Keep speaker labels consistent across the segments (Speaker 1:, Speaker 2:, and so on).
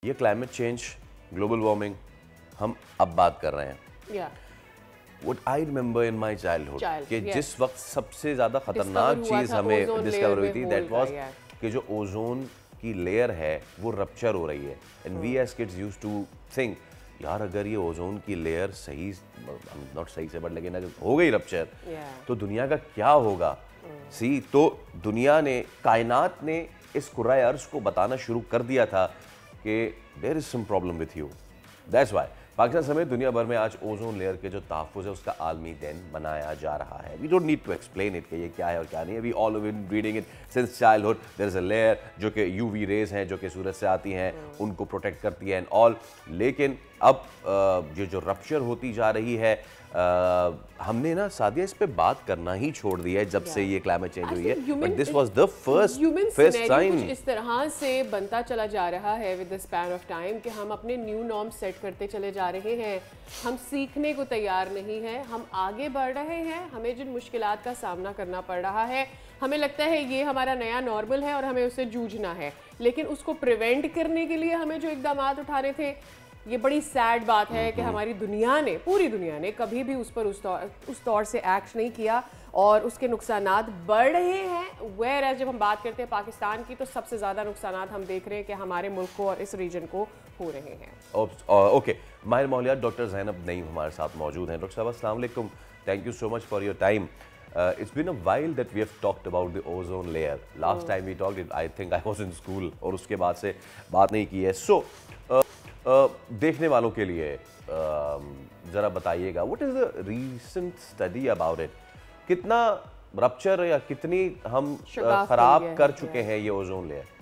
Speaker 1: ये climate change, global warming हम अब बात कर रहे हैं।
Speaker 2: Yeah.
Speaker 1: What I remember in my childhood कि
Speaker 2: yes.
Speaker 1: जिस वक्त सबसे ज़्यादा खतरनाक चीज़ हमें डिस्कवर हुई थी दैट वाज कि जो ओजोन की लेयर है वो रप्चर हो रही है and we as kids used to think यार अगर ये ओजोन की लेयर सही नॉट सही से बट लेकिन अगर हो गई रप्चर तो दुनिया का क्या होगा। सी तो दुनिया ने कायनात ने इस कुर्राए अर्ज को बताना शुरू कर दिया था कि there is some problem with you. That's why Pakistan समेत दुनिया भर में आज ओजोन लेयर के जो तहफ़्फ़ुज़ है उसका आलमी दिन मनाया जा रहा है। We don't need to explain it कि ये क्या है और क्या नहीं है। We all been reading it since childhood. There is a layer जो कि यूवी रेज हैं जो कि सूरज से आती हैं उनको प्रोटेक्ट करती है एंड ऑल। लेकिन अब ये जो रप्चर होती जा रही है हमने ना सादिया इस पे बात करना ही छोड़ दिया है जब से ये क्लाइमेट चेंज हुई है। But this was the first time
Speaker 2: इस तरह से बनता चला जा रहा है with the span of time कि हम अपने न्यू नॉर्म सेट करते चले जा रहे हैं। हम सीखने को तैयार नहीं हैं, हम आगे बढ़ रहे हैं। हमें जिन मुश्किलात का सामना करना पड़ रहा है हमें लगता है ये हमारा नया नॉर्मल है और हमें उससे जूझना है, लेकिन उसको प्रिवेंट करने के लिए हमें जो इकदाम उठाने थे ये बड़ी सैड बात है कि हमारी दुनिया ने, पूरी दुनिया ने कभी भी उस पर उस तौर से एक्ट नहीं किया और उसके नुकसानात बढ़ रहे हैं। वेयर एज जब हम बात करते हैं पाकिस्तान की तो सबसे ज़्यादा नुकसानात हम देख रहे हैं कि हमारे मुल्क को और इस रीजन को हो रहे हैं।
Speaker 1: ओके माहिर मौलियात डॉक्टर ज़ैनब नईम हमारे साथ मौजूद हैं। डॉक्टर साहब अस्सलाम वालेकुम, thank you so much for your time. It's been a while that we have talked about the ozone layer. Last time we talked, I think I was in school और उसके बाद से बात नहीं की है। So देखने वालों के लिए ज़रा बताइएगा what is the recent study about it, कितना रप्चर या कितनी हम खराब कर चुके हैं ये ओजोन लेयर।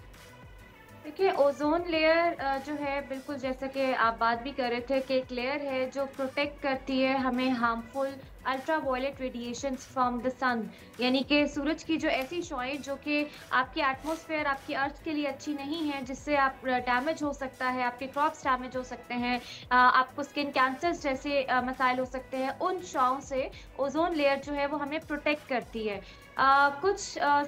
Speaker 3: देखिए ओजोन लेयर जो है बिल्कुल जैसा कि आप बात भी कर रहे थे कि एक लेयर है जो प्रोटेक्ट करती है हमें harmful ultra violet radiations from the sun, यानी कि सूरज की जो ऐसी शॉएं जो कि आपके एटमॉस्फेयर आपकी अर्थ के लिए अच्छी नहीं है, जिससे आप डैमेज हो सकता है, आपके क्रॉप्स डैमेज हो सकते हैं, आपको स्किन कैंसर्स जैसे मसाइल हो सकते हैं। उन शॉओं से ओजोन लेयर जो है वो हमें प्रोटेक्ट करती है। कुछ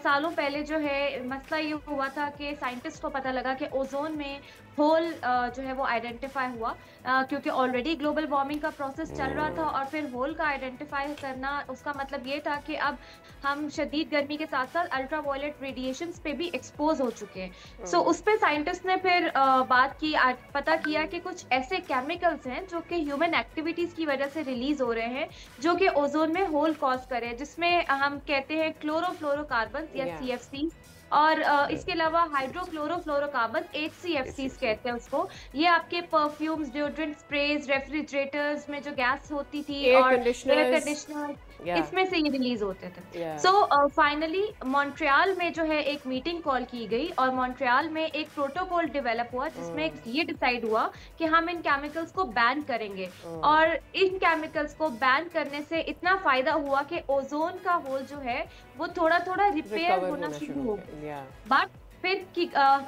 Speaker 3: सालों पहले जो है मसला ये हुआ था कि साइंटिस्ट को पता लगा कि ओजोन में होल जो है वो आइडेंटिफाई हुआ, क्योंकि ऑलरेडी ग्लोबल वार्मिंग का प्रोसेस चल रहा था और फिर होल का आइडेंटिफाई करना उसका मतलब ये था कि अब हम शदीद गर्मी के साथ साथ अल्ट्रा वायलेट रेडिएशंस पे भी एक्सपोज हो चुके हैं। सो उस पे साइंटिस्ट ने फिर बात की, पता किया कि कुछ ऐसे केमिकल्स हैं जो कि ह्यूमन एक्टिविटीज की वजह से रिलीज हो रहे हैं जो कि ओजोन में होल कॉज करे, जिसमें हम कहते हैं क्लोरोफ्लोरोकार्बन या CFC और इसके अलावा हाइड्रोक्लोरोफ्लोरोकार्बन HCFCs कहते हैं उसको। ये आपके परफ्यूम्स, डिओड्रेंट स्प्रेज, रेफ्रिजरेटर्स में जो गैस होती थी और एयर कंडीशनर इसमें से ये रिलीज होते थे। सो फाइनली मॉन्ट्रियल में जो है एक मीटिंग कॉल की गई और मॉन्ट्रियल में एक प्रोटोकॉल डेवलप हुआ जिसमें ये डिसाइड हुआ कि हम इन केमिकल्स को बैन करेंगे। और इन केमिकल्स को बैन करने से इतना फायदा हुआ कि ओजोन का होल जो है वो थोड़ा थोड़ा रिपेयर होना शुरू हो गया। बट फिर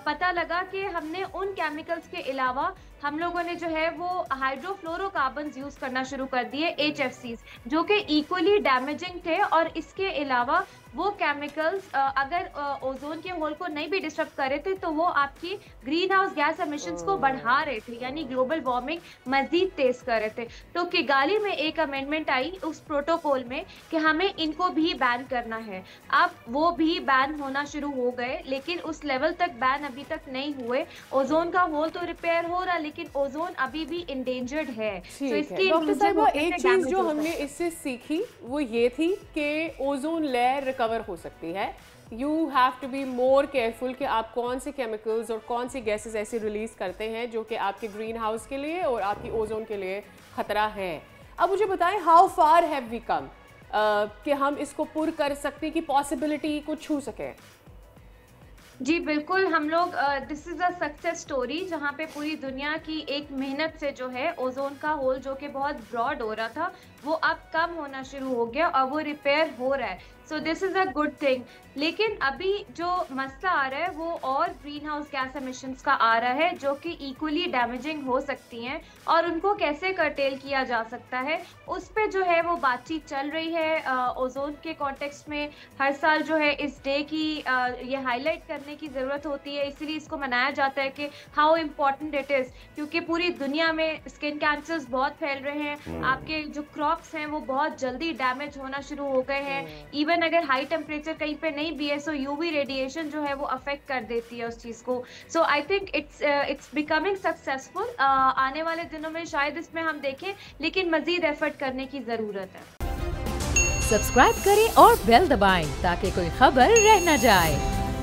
Speaker 3: पता लगा कि हमने उन केमिकल्स के अलावा हम लोगों ने जो है वो हाइड्रोफ्लोरोकार्बन्स यूज करना शुरू कर दिए HFCs, जो कि इक्वली डैमेजिंग थे। और इसके अलावा वो केमिकल्स अगर ओजोन के होल को नहीं भी डिस्टर्ब कर रहे थे तो वो आपकी ग्रीन हाउस गैस एमिशंस को बढ़ा रहे थे, यानी ग्लोबल वार्मिंग मजीद तेज कर रहे थे। तो किगाली में एक अमेंडमेंट आई उस प्रोटोकॉल में कि हमें इनको भी बैन करना है। अब वो भी बैन होना शुरू हो गए, लेकिन उस लेवल तक बैन अभी तक नहीं हुए। ओजोन का होल तो रिपेयर हो रहा, लेकिन ओजोन अभी भी इंडेंजर्ड है। तो इसकी
Speaker 2: डॉक्टर साहिबा एक चीज जो हमने इससे सीखी वो ये थी कि ओजोन लेयर रिकवर हो सकती है। You have to be more careful कि आप कौन से केमिकल्स और कौन सी गैसेस ऐसे रिलीज करते हैं जो कि आपके ग्रीन हाउस के लिए और आपकी ओजोन के लिए खतरा है। अब मुझे बताएं how far have we come कि हम इसको पुर कर सकते कि पॉसिबिलिटी को छू सके।
Speaker 3: जी बिल्कुल, हम लोग this is a success story जहाँ पे पूरी दुनिया की एक मेहनत से जो है ओजोन का होल जो कि बहुत ब्रॉड हो रहा था वो अब कम होना शुरू हो गया और वो रिपेयर हो रहा है। So this is a good thing. लेकिन अभी जो मसला आ रहा है वो और ग्रीन हाउस गैस एमिशंस का आ रहा है जो कि इक्वली डैमेजिंग हो सकती हैं और उनको कैसे कर्टेल किया जा सकता है उस पे जो है वो बातचीत चल रही है। ओजोन के कॉन्टेक्स्ट में हर साल जो है इस डे की ये हाईलाइट करने करने की ज़रूरत होती है, इसीलिए इसको मनाया जाता है कि हाउ इम्पोर्टेंट इट इज़, क्योंकि पूरी दुनिया में स्किन कैंसर्स बहुत फैल रहे हैं, आपके जो क्रॉप्स हैं वो बहुत जल्दी डैमेज होना शुरू हो गए हैं। इवन अगर हाई टेम्परेचर कहीं पे नहीं भी है, सो यूवी रेडिएशन जो है वो अफेक्ट कर देती है उस चीज़ को। So I think it's becoming successful. आने वाले दिनों में शायद इसमें हम देखें, लेकिन मजीद एफर्ट करने की ज़रूरत है।
Speaker 4: सब्सक्राइब करें और बेल दबाएं ताकि कोई खबर रह न जाए।